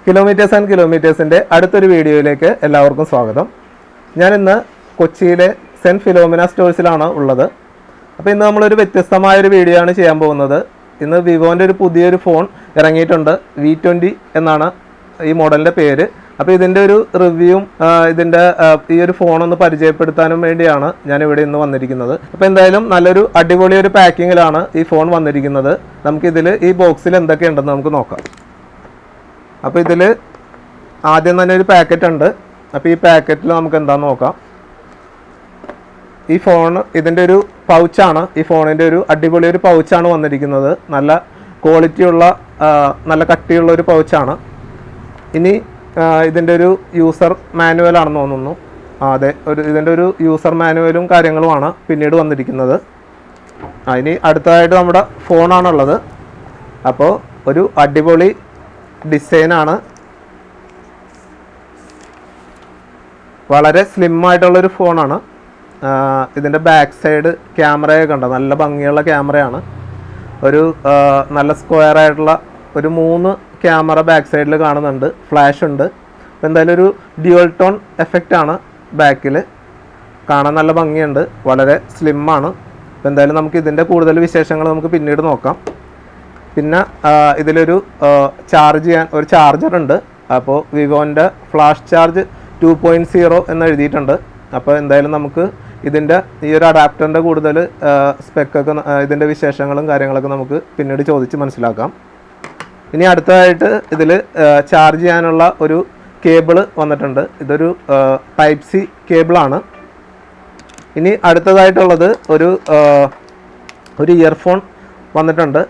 Kilometres and കിലോമീറ്റേഴ്സിൻ്റെ അടുത്തൊരു വീഡിയോയിലേക്ക് എല്ലാവർക്കും സ്വാഗതം. ഞാനിന്ന് കൊച്ചിയിലെ സെൻറ്റ് ഫിലോമിന സ്റ്റോഴ്സിലാണ് ഉള്ളത്. അപ്പോൾ ഇന്ന് നമ്മളൊരു വ്യത്യസ്തമായൊരു വീഡിയോ ആണ് ചെയ്യാൻ പോകുന്നത്. ഇന്ന് വിവോൻ്റെ ഒരു പുതിയൊരു ഫോൺ ഇറങ്ങിയിട്ടുണ്ട്. V20 എന്നാണ് ഈ മോഡലിൻ്റെ പേര്. അപ്പോൾ ഇതിൻ്റെ ഒരു റിവ്യൂവും ഇതിൻ്റെ ഈ ഒരു ഫോണൊന്ന് പരിചയപ്പെടുത്താനും വേണ്ടിയാണ് ഞാനിവിടെ ഇന്ന് വന്നിരിക്കുന്നത്. അപ്പോൾ എന്തായാലും നല്ലൊരു അടിപൊളി ഒരു പാക്കിങ്ങിലാണ് ഈ ഫോൺ വന്നിരിക്കുന്നത്. നമുക്കിതിൽ ഈ ബോക്സിൽ എന്തൊക്കെയുണ്ടെന്ന് നമുക്ക് നോക്കാം. അപ്പോൾ ഇതിൽ ആദ്യം തന്നെ ഒരു പാക്കറ്റ് ഉണ്ട്. അപ്പോൾ ഈ പാക്കറ്റിൽ നമുക്ക് എന്താണെന്ന് നോക്കാം. ഈ ഫോൺ ഇതിൻ്റെ ഒരു പൗച്ചാണ്. ഈ ഫോണിൻ്റെ ഒരു അടിപൊളി ഒരു പൗച്ചാണ് വന്നിരിക്കുന്നത്. നല്ല ക്വാളിറ്റിയുള്ള നല്ല കട്ടിയുള്ള ഒരു പൗച്ചാണ്. ഇനി ഇതിൻ്റെ ഒരു യൂസർ മാനുവലാണെന്ന് തോന്നുന്നു. അതെ, ഇതിൻ്റെ ഒരു യൂസർ മാനുവലും കാര്യങ്ങളുമാണ് പിന്നീട് വന്നിരിക്കുന്നത്. ഇനി അടുത്തതായിട്ട് നമ്മുടെ ഫോണാണുള്ളത്. അപ്പോൾ ഒരു അടിപൊളി ഡിസൈനാണ്. വളരെ സ്ലിം ആയിട്ടുള്ളൊരു ഫോണാണ്. ഇതിൻ്റെ ബാക്ക് സൈഡ് ക്യാമറയൊക്കെ ഉണ്ട്. നല്ല ഭംഗിയുള്ള ക്യാമറയാണ്. ഒരു നല്ല സ്ക്വയർ ആയിട്ടുള്ള ഒരു 3 ക്യാമറ ബാക്ക് സൈഡിൽ കാണുന്നുണ്ട്. ഫ്ലാഷ് ഉണ്ട്. അപ്പോൾ എന്തായാലും ഒരു ഡ്യുവൽ ടോൺ എഫക്റ്റ് ആണ് ബാക്കിൽ. കാണാൻ നല്ല ഭംഗിയുണ്ട്. വളരെ സ്ലിമ്മാണ്. അപ്പോൾ എന്തായാലും നമുക്ക് ഇതിൻ്റെ കൂടുതൽ വിശേഷങ്ങൾ നമുക്ക് പിന്നീട് നോക്കാം. പിന്നെ ഇതിലൊരു ചാർജ് ചെയ്യാൻ ഒരു ചാർജറുണ്ട്. അപ്പോൾ വിവോൻ്റെ ഫ്ലാഷ് ചാർജ് 2.0 എന്ന് എഴുതിയിട്ടുണ്ട്. അപ്പോൾ എന്തായാലും നമുക്ക് ഇതിൻ്റെ ഈ ഒരു അഡാപ്റ്ററിൻ്റെ കൂടുതൽ സ്പെക്കൊക്കെ ഇതിൻ്റെ വിശേഷങ്ങളും കാര്യങ്ങളൊക്കെ നമുക്ക് പിന്നീട് ചോദിച്ച് മനസ്സിലാക്കാം. ഇനി അടുത്തതായിട്ട് ഇതിൽ ചാർജ് ചെയ്യാനുള്ള ഒരു കേബിൾ വന്നിട്ടുണ്ട്. ഇതൊരു ടൈപ്പ് സി കേബിളാണ്. ഇനി അടുത്തതായിട്ടുള്ളത് ഒരു ഇയർഫോൺ വന്നിട്ടുണ്ട്.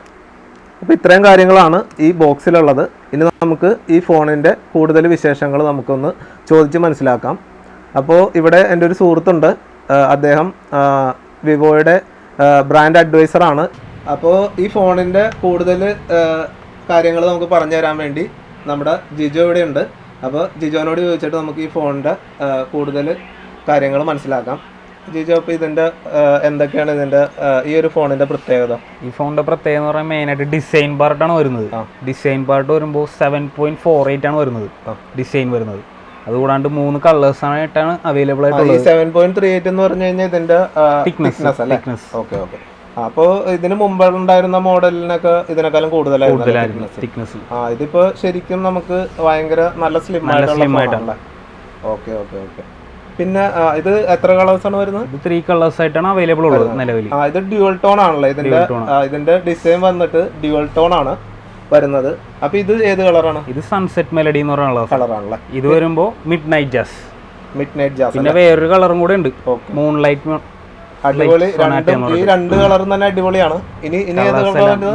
അപ്പോൾ ഇത്രയും കാര്യങ്ങളാണ് ഈ ബോക്സിലുള്ളത്. ഇനി നമുക്ക് ഈ ഫോണിൻ്റെ കൂടുതൽ വിശേഷങ്ങൾ നമുക്കൊന്ന് ചോദിച്ച് മനസ്സിലാക്കാം. അപ്പോൾ ഇവിടെ എൻ്റെ ഒരു സുഹൃത്തുണ്ട്. അദ്ദേഹം വിവോയുടെ ബ്രാൻഡ് അഡ്വൈസറാണ്. അപ്പോൾ ഈ ഫോണിൻ്റെ കൂടുതൽ കാര്യങ്ങൾ നമുക്ക് പറഞ്ഞു തരാൻ വേണ്ടി നമ്മുടെ ജിജോ ഇവിടെ ഉണ്ട്. അപ്പോൾ ജിജോനോട് ചോദിച്ചിട്ട് നമുക്ക് ഈ ഫോണിൻ്റെ കൂടുതൽ കാര്യങ്ങൾ മനസ്സിലാക്കാം. ജിജോ, അപ്പോൾ ഇതിൻ്റെ എന്തൊക്കെയാണ് ഇതിൻ്റെ ഈ ഒരു ഫോണിൻ്റെ പ്രത്യേകത? ഈ ഫോണിൻ്റെ പ്രത്യേകത എന്ന് പറഞ്ഞാൽ മെയിനായിട്ട് ഡിസൈൻ പാർട്ടാണ് വരുന്നത്. ഡിസൈൻ പാർട്ട് വരുമ്പോൾ 7.48 ആണ് വരുന്നത് ഡിസൈൻ വരുന്നത്. അതുകൂടാണ്ട് 3 കളേഴ്സായിട്ടാണ് അവൈലബിൾ ആയിട്ടുള്ളത്. 7.38 എന്ന് പറഞ്ഞു കഴിഞ്ഞാൽ ഇതിൻ്റെ തിക്നെസ് അല്ലേ? ഓക്കെ. അപ്പോൾ ഇതിന് മുമ്പുണ്ടായിരുന്ന മോഡലിനൊക്കെ ഇതിനേക്കാളും കൂടുതലായിരുന്നു തിക്നെസ്. ഇതിപ്പോൾ ശരിക്കും നമുക്ക് ഭയങ്കര നല്ല സ്ലിം ആയിട്ടുള്ള. ഓക്കെ. പിന്നെ ഇത് എത്ര കളേഴ്സ് ആണ് വരുന്നത്? 3 കളേഴ്സ് ആയിട്ടാണ് അവൈലബിൾ ഉള്ളത് നിലവിൽ. ഇത് ഡ്യുവൽ ടോൺ ആണല്ലോ. ഇതിന്റെ ഡിസൈൻ വന്നിട്ട് ഡ്യുവൽ ടോൺ ആണ് വരുന്നത്. അപ്പൊ ഇത് ഏത് കളറാണ്? ഇത് സൺസെറ്റ് മെലഡി എന്ന് പറയുന്ന കളറാണല്ലേ. ഇത് വരുമ്പോ മിഡ് നൈറ്റ് ജാസ്. പിന്നെ വേറൊരു കളറും കൂടെ ഉണ്ട്, മൂൺ ലൈറ്റ്. അടിപൊളി. ഈ 2 കളറും തന്നെ അടിപൊളിയാണ്. ഇനി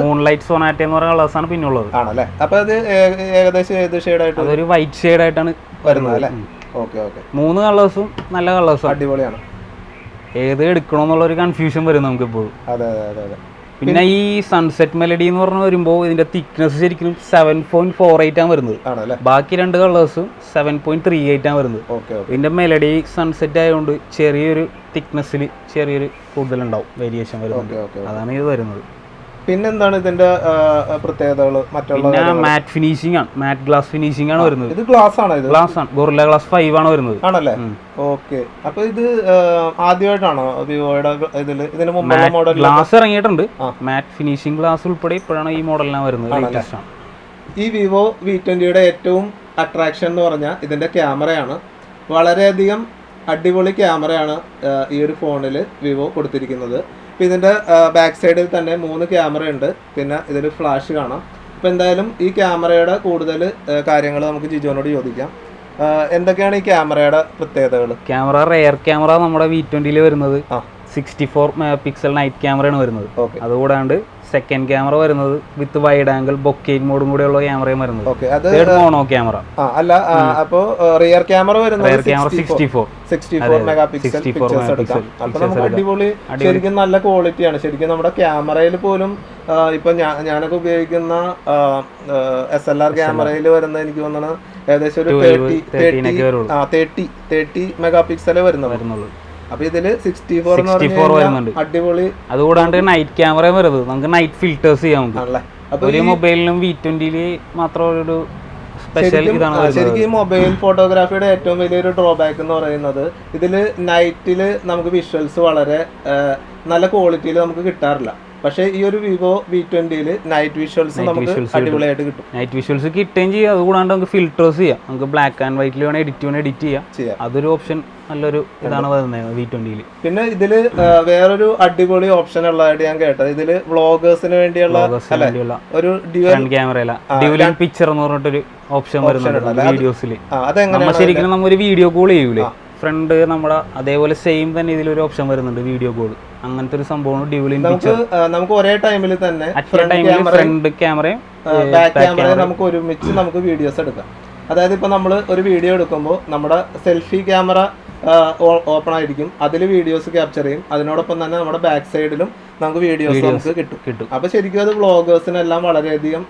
മൂൺ ലൈറ്റ് സോനാറ്റ എന്ന് പറയുന്ന കളേഴ്സ് ആണ് പിന്നെ ഉള്ളത്. ആണല്ലേ. അപ്പൊ അത് ഏകദേശം ഏത് ഷെയ്ഡായിട്ട്? അതൊരു വൈറ്റ് ഷെയ്ഡായിട്ടാണ് വരുന്നത് അല്ലേ? ഓക്കെ. 3 കളേഴ്സും നല്ല കളേഴ്സും അടിപൊളിയാണ്. ഏത് എടുക്കണമെന്നുള്ളൊരു കൺഫ്യൂഷൻ വരും നമുക്കിപ്പോൾ. അതെ. പിന്നെ ഈ സൺസെറ്റ് മെലഡി എന്ന് പറഞ്ഞ് വരുമ്പോൾ ഇതിന്റെ തിക്നെസ് ശരിക്കും 7.48 ആണ് വരുന്നത്. ബാക്കി 2 കളേഴ്സും 7.38 ആണ് വരുന്നത്. ഇതിന്റെ മെലഡി സൺസെറ്റ് ആയതുകൊണ്ട് ചെറിയൊരു തിക്നെസ്സിൽ ചെറിയൊരു കൂടുതലുണ്ടാവും, വേരിയേഷൻ വരുന്നുണ്ട്. അതാണ് ഇത് വരുന്നത്. പിന്നെന്താണ് ഇതിന്റെ പ്രത്യേകതകൾ? മറ്റുള്ള മാറ്റ് ഫിനിഷിംഗ് ആണ്, മാറ്റ് ഗ്ലാസ് ഫിനിഷിംഗ് ആണ് വരുന്നത്. ഇത് ഗ്ലാസ് ആണ്? ഗ്ലാസ് ആണ്. ഗൊറില്ല ഗ്ലാസ് 5 ആണ് വരുന്നത്. ആണല്ലേ. ഓക്കെ. അപ്പൊ ഇത് ആദ്യമായിട്ടാണോ വിവോയുടെ ഇതിന് മുമ്പുള്ള മോഡൽ ഗ്ലാസ് ഇറങ്ങിയിട്ടുണ്ട്? മാറ്റ് ഫിനിഷിംഗ് ഗ്ലാസ് ഉൾപ്പെടെ ഇപ്പോഴാണ് ഈ മോഡലിനാണ് വരുന്നത്. ഈ വിവോ V20യുടെ ഏറ്റവും അട്രാക്ഷൻ എന്ന് പറഞ്ഞാൽ ഇതിന്റെ ക്യാമറയാണ്. വളരെയധികം അടിപൊളി ക്യാമറയാണ് ഈ ഒരു ഫോണിൽ വിവോ കൊടുത്തിരിക്കുന്നത്. അപ്പോൾ ഇതിൻ്റെ ബാക്ക് സൈഡിൽ തന്നെ 3 ക്യാമറ ഉണ്ട്. പിന്നെ ഇതിൽ ഫ്ലാഷ് കാണാം. അപ്പോൾ എന്തായാലും ഈ ക്യാമറയുടെ കൂടുതൽ കാര്യങ്ങൾ നമുക്ക് ജിജോനോട് ചോദിക്കാം. എന്തൊക്കെയാണ് ഈ ക്യാമറയുടെ പ്രത്യേകതകൾ? ക്യാമറ റെയർ ക്യാമറ നമ്മുടെ V20 വരുന്നത് 64 മെഗാപിക്സൽ നൈറ്റ് ക്യാമറയാണ് വരുന്നത്. അതുകൂടാണ്ട് സെക്കൻഡ് ക്യാമറ വരുന്നത് വിത്ത് വൈഡ് ആംഗിൾ ബൊക്കേറ്റ് മോഡും കൂടെയുള്ള ക്യാമറയും വരുന്നത്. മോണോ ക്യാമറ അല്ല. അപ്പോൾ റിയർ ക്യാമറ വരുന്നത് 64 മെഗാപിക്സൽ പിക്ചേഴ്സ് എടുക്കാം. അപ്പോൾ നമുക്ക് അടിപൊളി, ശരിക്കും നല്ല ക്വാളിറ്റിയാണ്. ശരിക്കും നമ്മുടെ ക്യാമറയിൽ പോലും ഇപ്പൊ ഞാനൊക്കെ ഉപയോഗിക്കുന്ന SLR ക്യാമറയിൽ വരുന്ന എനിക്ക് തോന്നുന്നത് ഏകദേശം ഒരു 30 മെഗാപിക്സലേ വരുന്നുള്ളൂ. അപ്പൊ ഇതില് 64 വരുന്നുണ്ട്. അടിപൊളി. അതുകൂടാണ്ട് നൈറ്റ് ക്യാമറ വരുന്നത് നമുക്ക് നൈറ്റ് ഫിൽറ്റേഴ്സ് ചെയ്യാം. ഒരു മൊബൈലിനും V20 മാത്രം ഒരു സ്പെഷ്യൽ ഇതാണ്. ശരിക്കും ഈ മൊബൈൽ ഫോട്ടോഗ്രാഫിയുടെ ഏറ്റവും വലിയൊരു ഡ്രോബാക്ക് എന്ന് പറയുന്നത് ഇതില് നൈറ്റിൽ നമുക്ക് വിഷ്വൽസ് വളരെ നല്ല ക്വാളിറ്റിയിൽ നമുക്ക് കിട്ടാറില്ല. പക്ഷേ ഈ ഒരു വിവോ V20 നൈറ്റ് വിഷ്വൽസ് നമുക്ക് അടിപൊളിയായിട്ട് കിട്ടും. നൈറ്റ് വിഷ്വൽസ് കിട്ടുകയും ചെയ്യാം. അതുകൂടാണ്ട് നമുക്ക് ഫിൽറ്റേഴ്സ് ചെയ്യാം. നമുക്ക് ബ്ലാക്ക് ആൻഡ് വൈറ്റിൽ വേണം എഡിറ്റ് ചെയ്യാം. അതൊരു ഓപ്ഷൻ നല്ലൊരു ഇതാണ് വരുന്നത് V20. പിന്നെ ഇതില് വേറൊരു അടിപൊളി ഓപ്ഷൻ ഉള്ളതായിട്ട് ഞാൻ കേട്ടത്, ഇതില് വ്ളോഗേഴ്സിന് വേണ്ടിയുള്ള ഒരു ഡ്യുവൽ ക്യാമറ ഡ്യുവൽ പിക്ചർ എന്ന് പറഞ്ഞിട്ടൊരു ഓപ്ഷൻ വരുന്നുണ്ട് വീഡിയോസിൽ. നമ്മൾ ശരിക്കും നമ്മൊരു വീഡിയോ കോൾ ചെയ്യൂലേ ഫ്രണ്ട് നമ്മുടെ, അതേപോലെ സെയിം തന്നെ ഇതിലൊരു ഓപ്ഷൻ വരുന്നുണ്ട് വീഡിയോ കോൾ. അങ്ങനത്തെ ഒരു സംഭവമാണ് ഡ്യുവൽ പിക്ചർ. നമുക്ക് ഒരേ ടൈമിൽ തന്നെ ഫ്രണ്ട് ക്യാമറയും ബാക്ക് ക്യാമറയും നമുക്ക് ഒരുമിച്ച് നമുക്ക് വീഡിയോസ് എടുക്കാം. അതായത് ഇപ്പൊ നമ്മൾ ഒരു വീഡിയോ എടുക്കുമ്പോൾ നമ്മുടെ സെൽഫി ക്യാമറ ഓപ്പൺ ആയിരിക്കും, അതിൽ വീഡിയോസ് ക്യാപ്ചർ ചെയ്യും. അതിനോടൊപ്പം തന്നെ നമ്മുടെ ബാക്ക് സൈഡിലും നമുക്ക് വീഡിയോസ് നമുക്ക് കിട്ടും. അപ്പൊ ശരിക്കും അത് വ്ളോഗേഴ്സിനെല്ലാം വളരെയധികം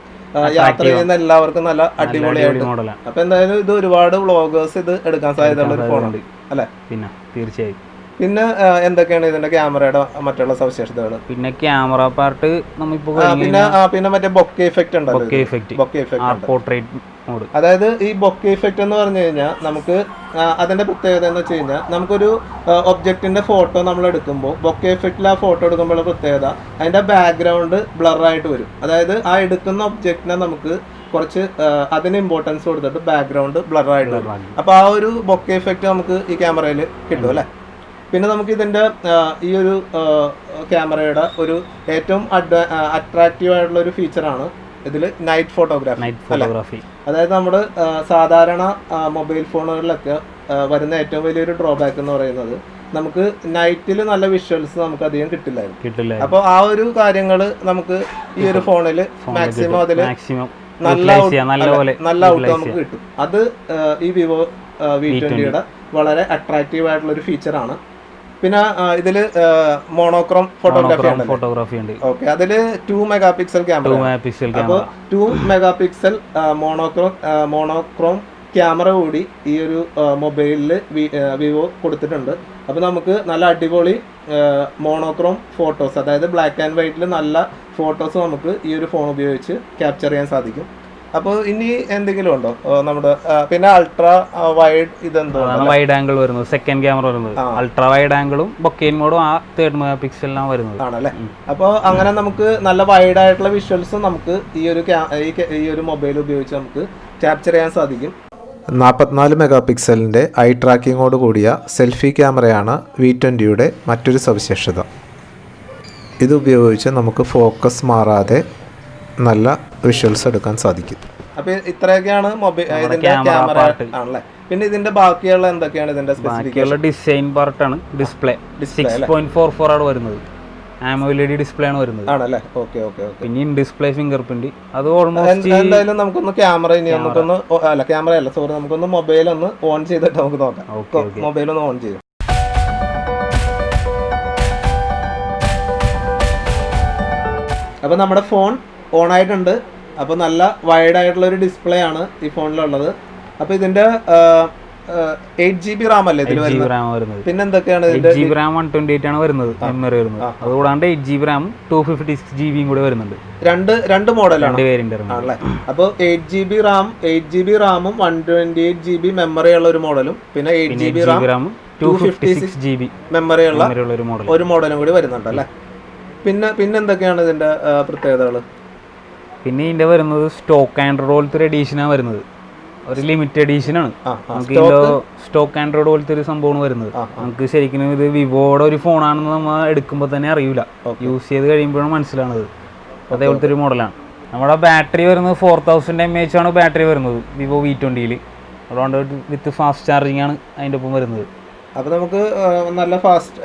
യാത്ര ചെയ്യുന്ന എല്ലാവർക്കും നല്ല അടിപൊളിയായിട്ട്. അപ്പൊ എന്തായാലും ഇത് ഒരുപാട് വ്ളോഗേഴ്സ് ഇത് എടുക്കാൻ സാധ്യതയുള്ള ഒരു ഫോണുണ്ട് അല്ലെ? പിന്നെ തീർച്ചയായും. പിന്നെ എന്തൊക്കെയാണ് ഇതിന്റെ ക്യാമറയുടെ മറ്റുള്ള സവിശേഷതകൾ? പിന്നെ ക്യാമറ പാർട്ട് നമ്മളിപ്പോ പിന്നെ മറ്റേ ബൊക്കെ ഇഫക്റ്റ് ഉണ്ടല്ലോ, ബൊക്കെ ഇഫക്റ്റ്. അതായത് ഈ ബൊക്കെ ഇഫക്റ്റ് എന്ന് പറഞ്ഞു കഴിഞ്ഞാൽ നമുക്ക് അതിന്റെ പ്രത്യേകത എന്ന് വെച്ച് കഴിഞ്ഞാൽ നമുക്കൊരു ഒബ്ജക്റ്റിന്റെ ഫോട്ടോ നമ്മൾ എടുക്കുമ്പോൾ ബൊക്കെ ഇഫക്റ്റിൽ ആ ഫോട്ടോ എടുക്കുമ്പോൾ പ്രത്യേകത അതിന്റെ ബാക്ക്ഗ്രൗണ്ട് ബ്ലറായിട്ട് വരും. അതായത് ആ എടുക്കുന്ന ഒബ്ജക്റ്റിനെ നമുക്ക് കുറച്ച് അതിന് ഇമ്പോർട്ടൻസ് കൊടുത്തിട്ട് ബാക്ക്ഗ്രൗണ്ട് ബ്ലറായിട്ട് വരും. അപ്പൊ ആ ഒരു ബൊക്കെ ഇഫക്റ്റ് നമുക്ക് ഈ ക്യാമറയിൽ കിട്ടും അല്ലെ? പിന്നെ നമുക്ക് ഇതിന്റെ ഈ ഒരു ക്യാമറയുടെ ഒരു ഏറ്റവും അട്രാക്റ്റീവ് ആയിട്ടുള്ള ഒരു ഫീച്ചറാണ് ഇതിൽ നൈറ്റ് ഫോട്ടോഗ്രാഫി. അതായത് നമ്മുടെ സാധാരണ മൊബൈൽ ഫോണുകളിലൊക്കെ വരുന്ന ഏറ്റവും വലിയൊരു ഡ്രോബാക്ക് എന്ന് പറയുന്നത് നമുക്ക് നൈറ്റിൽ നല്ല വിഷ്വൽസ് നമുക്ക് അധികം കിട്ടില്ല. അപ്പോൾ ആ ഒരു കാര്യങ്ങൾ നമുക്ക് ഈ ഒരു ഫോണിൽ മാക്സിമം അതിൽ നല്ല ഔട്ട് നമുക്ക് കിട്ടും. അത് ഈ വിവോ V20 വളരെ അട്രാക്റ്റീവ് ആയിട്ടുള്ള ഒരു ഫീച്ചറാണ്. പിന്നെ ഇതില് മോണോക്രോം ഫോട്ടോഗ്രാഫി ഉണ്ട്. ഓക്കെ, അതില് 2 മെഗാപിക്സൽ ക്യാമറ. അപ്പോൾ 2 മെഗാപിക്സൽ മോണോക്രോം ക്യാമറ കൂടി ഈ ഒരു മൊബൈലിൽ വിവോ കൊടുത്തിട്ടുണ്ട്. അപ്പോൾ നമുക്ക് നല്ല അടിപൊളി മോണോക്രോം ഫോട്ടോസ്, അതായത് ബ്ലാക്ക് ആൻഡ് വൈറ്റിൽ നല്ല ഫോട്ടോസ് നമുക്ക് ഈ ഒരു ഫോൺ ഉപയോഗിച്ച് ക്യാപ്ചർ ചെയ്യാൻ സാധിക്കും. അപ്പോൾ ഇനി എന്തെങ്കിലും ഉണ്ടോ നമ്മുടെ? പിന്നെ അൾട്രാ വൈഡ്, ഇതെന്തോ വൈഡ് ആംഗിൾ വരുന്നത്, സെക്കൻഡ് ക്യാമറ വരുന്നത് അൾട്രാ വൈഡ് ആംഗിളും ബൊക്കെയിൻ മോഡും ആ 3 മെഗാപിക്സലിലാണ് വരുന്നത് ആണല്ലേ? അപ്പോൾ അങ്ങനെ നമുക്ക് നല്ല വൈഡ് ആയിട്ടുള്ള വിഷ്വൽസ് നമുക്ക് ഈ ഒരു മൊബൈൽ ഉപയോഗിച്ച് നമുക്ക് ക്യാപ്ചർ ചെയ്യാൻ സാധിക്കും. 44 മെഗാപിക്സലിൻ്റെ ഐ ട്രാക്കിങ്ങോട് കൂടിയ സെൽഫി ക്യാമറയാണ് V20 മറ്റൊരു സവിശേഷത. ഇത് ഉപയോഗിച്ച് നമുക്ക് ഫോക്കസ് മാറാതെ നല്ല വിഷ്വൽസ് എടുക്കാൻ സാധിക്കും. അപ്പോൾ ഇത്രയൊക്കെയാണ് ഇതിന്റെ ക്യാമറ ആണല്ലേ? പിന്നെ ഇതിന്റെ ബാക്കിയുള്ള എന്തൊക്കെയാണ് ഇതിന്റെ ബാക്കിയുള്ള ഡിസൈൻ പാർട്ടാണ്. ഡിസ്പ്ലേ 6.44 ആണ് വരുന്നത്. AMOLED ഡിസ്പ്ലേ ആണ് വരുന്നത് ആണല്ലേ? ഓക്കെ. പിന്നെ ഇൻ ഡിസ്പ്ലേ ഫിംഗർ പ്രിന്റ് അത് ഓൾമോസ്റ്റ്. എന്തായാലും നമുക്കൊന്ന് ക്യാമറ നമുക്കൊന്ന് മൊബൈൽ ഒന്ന് ഓൺ ചെയ്തിട്ട് നമുക്ക് നോക്കാം. മൊബൈൽ ഒന്ന് ഓൺ ചെയ്യും. അപ്പോൾ നമ്മുടെ ഫോൺ ഓൺ ആയിട്ടുണ്ട്. അപ്പോൾ നല്ല വൈഡ് ആയിട്ടുള്ള ഒരു ഡിസ്പ്ലേ ആണ് ഈ ഫോണിലുള്ളത്. അപ്പോൾ ഇതിന്റെ 8GB RAM അല്ലേ ഇതിൽ വരുന്നത്? പിന്നെ എന്തൊക്കെയാണ്? 8GB RAM 128 ആണ് വരുന്നത് മെമ്മറി വരുന്നത്. അതുകൂടാണ്ട് 8GB RAM 256GB കൂടെ വരുന്നുണ്ട്. രണ്ട് മോഡലാണ് ആണല്ലേ? അപ്പോൾ 8GB RAM 128GB മെമ്മറി ഉള്ള ഒരു മോഡലും പിന്നെ 8GB RAM 256GB മെമ്മറി ഉള്ള ഒരു മോഡലും കൂടി വരുന്നുണ്ട് അല്ലേ? പിന്നെ എന്തൊക്കെയാണ് ഇതിന്റെ പ്രത്യേകതകൾ? പിന്നെ ഇതിന്റെ വരുന്നത് സ്റ്റോക്ക് ആൻഡ്രോയിഡ് പോലത്തെ ഒരു എഡീഷനാണ് വരുന്നത്. ഒരു ലിമിറ്റഡ് എഡീഷനാണ്. നമുക്ക് ഇതിന്റെ സ്റ്റോക്ക് ആൻഡ്രോയിഡ് പോലത്തെ ഒരു സംഭവമാണ് വരുന്നത്. നമുക്ക് ശരിക്കും ഇത് വിവോയുടെ ഒരു ഫോണാണെന്ന് നമ്മൾ എടുക്കുമ്പോൾ തന്നെ അറിയില്ല, യൂസ് ചെയ്ത് കഴിയുമ്പോഴാണ് മനസ്സിലാണത്. അതേപോലത്തെ ഒരു മോഡലാണ്. നമ്മുടെ ബാറ്ററി വരുന്നത് 4000 mAh ആണ് ബാറ്ററി വരുന്നത് വിവോ V20. അതുകൊണ്ട് വിത്ത് ഫാസ്റ്റ് ചാർജിങ് ആണ് അതിൻ്റെ ഒപ്പം വരുന്നത്. അപ്പോൾ നമുക്ക് നല്ല ഫാസ്റ്റ്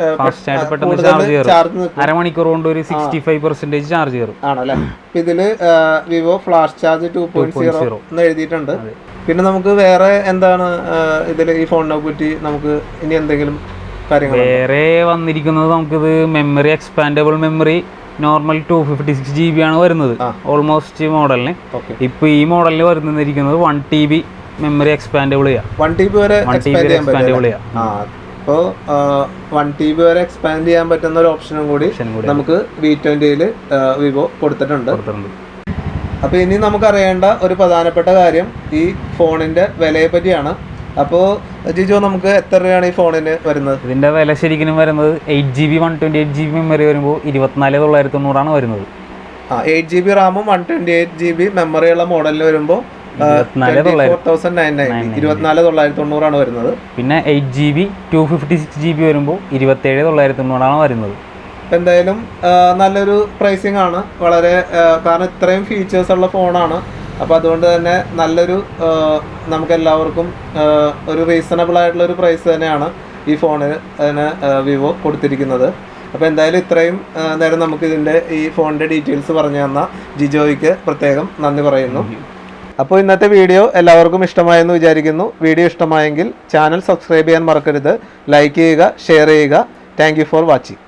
ആയിട്ട് പെട്ടെന്ന് ചാർജ് ചെയ്യും. അരമണിക്കൂർ കൊണ്ട് ഒരു 65% ചാർജ് കയറും ആണല്ലേ? ഇതില് വിവോ ഫ്ലാഷ് ചാർജ് 2.0 എന്ന് എഴുതിയിട്ടുണ്ട്. പിന്നെ നമുക്ക് വേറെ എന്താണ് ഇതിൽ ഈ ഫോണിനെ പറ്റി നമുക്ക് ഇനി എന്തെങ്കിലും കാര്യങ്ങൾ വേറെ വന്നിരിക്കുന്നത്? നമുക്കിത് memory expandable memory normal 256GB ആണ് വരുന്നത് ഓൾമോസ്റ്റ് മോഡലിന്. ഇപ്പൊ ഈ മോഡലിൽ വരുന്നിരിക്കുന്നത് 1TB മെമ്മറി എക്സ്പാൻഡബിൾ ചെയ്യാം. 1TB വരെ എക്സ്പാൻഡ് ചെയ്യാം. അപ്പോൾ 1TB വരെ എക്സ്പാൻഡ് ചെയ്യാൻ പറ്റുന്ന ഒരു ഓപ്ഷനും കൂടി നമുക്ക് V20 വിവോ കൊടുത്തിട്ടുണ്ട്. അപ്പോൾ ഇനി നമുക്കറിയേണ്ട ഒരു പ്രധാനപ്പെട്ട കാര്യം ഈ ഫോണിൻ്റെ വിലയെ പറ്റിയാണ്. അപ്പോൾ ജിജോ, നമുക്ക് എത്ര രൂപയാണ് ഈ ഫോണിന് വരുന്നത്? ഇതിൻ്റെ വില ശരിക്കും വരുന്നത് 8GB 128GB മെമ്മറി വരുമ്പോൾ 24,990 വരുന്നത്. 8GB റാമും 128GB മെമ്മറിയുള്ള മോഡലിൽ വരുമ്പോൾ 24,990 വരുന്നത്. പിന്നെ 8GB 256GB വരുമ്പോൾ 27,990 വരുന്നത്. എന്തായാലും നല്ലൊരു പ്രൈസിങ് ആണ്, വളരെ കാരണം ഇത്രയും ഫീച്ചേഴ്സ് ഉള്ള ഫോണാണ്. അപ്പോൾ അതുകൊണ്ട് തന്നെ നല്ലൊരു നമുക്കെല്ലാവർക്കും ഒരു റീസണബിൾ ആയിട്ടുള്ളൊരു പ്രൈസ് തന്നെയാണ് ഈ ഫോണിന് തന്നെ വിവോ കൊടുത്തിരിക്കുന്നത്. അപ്പോൾ എന്തായാലും ഇത്രയും നേരം നമുക്ക് ഇതിൻ്റെ ഈ ഫോണിൻ്റെ ഡീറ്റെയിൽസ് പറഞ്ഞു തന്ന ജിജോയ്ക്ക് പ്രത്യേകം നന്ദി പറയുന്നു. അപ്പോൾ ഇന്നത്തെ വീഡിയോ എല്ലാവർക്കും ഇഷ്ടമായെന്ന് വിചാരിക്കുന്നു. വീഡിയോ ഇഷ്ടമായെങ്കിൽ ചാനൽ സബ്സ്ക്രൈബ് ചെയ്യാൻ മറക്കരുത്. ലൈക്ക് ചെയ്യുക, ഷെയർ ചെയ്യുക. Thank you for watching.